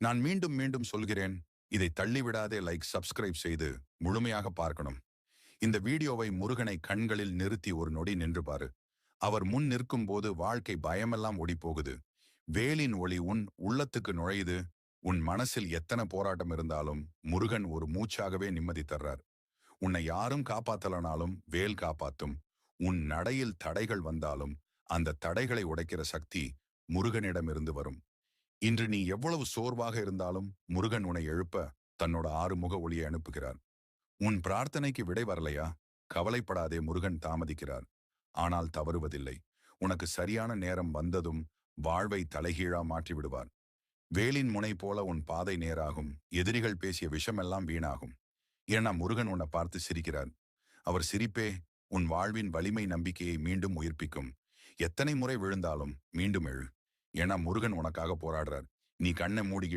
நான் மீண்டும் மீண்டும் சொல்கிறேன், இதை தள்ளிவிடாதே. லைக், சப்ஸ்கிரைப் செய்து முழுமையாக பார்க்கணும். இந்த வீடியோவை முருகனை கண்களில் நிறுத்தி ஒரு நொடி நின்று பாரு. அவர் முன் நிற்கும் போது வாழ்க்கை பயமெல்லாம் ஓடிப்போகுது. வேலின் ஒளி உன் உள்ளத்துக்கு நுழையுது. உன் மனசில் எத்தனை போராட்டம் இருந்தாலும் முருகன் ஒரு மூச்சாகவே நிம்மதி தர்றார். உன்னை யாரும் காப்பாத்தலனாலும் வேல் காப்பாத்தும். உன் நடையில் தடைகள் வந்தாலும் அந்த தடைகளை உடைக்கிற சக்தி முருகனிடமிருந்து வரும். இன்று நீ எவ்வளவு சோர்வாக இருந்தாலும் முருகன் உன்னை எழுப்ப தன்னோட ஆறுமுக ஒளியை அனுப்புகிறார். உன் பிரார்த்தனைக்கு விடை வரலையா? கவலைப்படாதே, முருகன் தாமதிக்கிறார். ஆனால் தவறுவதில்லை. உனக்கு சரியான நேரம் வந்ததும் வாழ்வை தலைகீழா மாற்றி விடுவார். வேலின் முனை போல உன் பாதை நேராகும். எதிரிகள் பேசிய விஷமெல்லாம் வீணாகும். ஏன்னா முருகன் உன்னை பார்த்து சிரிக்கிறார். அவர் சிரிப்பே உன் வாழ்வின் வலிமை நம்பிக்கையை மீண்டும் உயிர்ப்பிக்கும். எத்தனை முறை விழுந்தாலும் மீண்டும் எழு. ஏன்னா முருகன் உனக்காக போராடுறார். நீ கண்ணை மூடிக்கிட்டு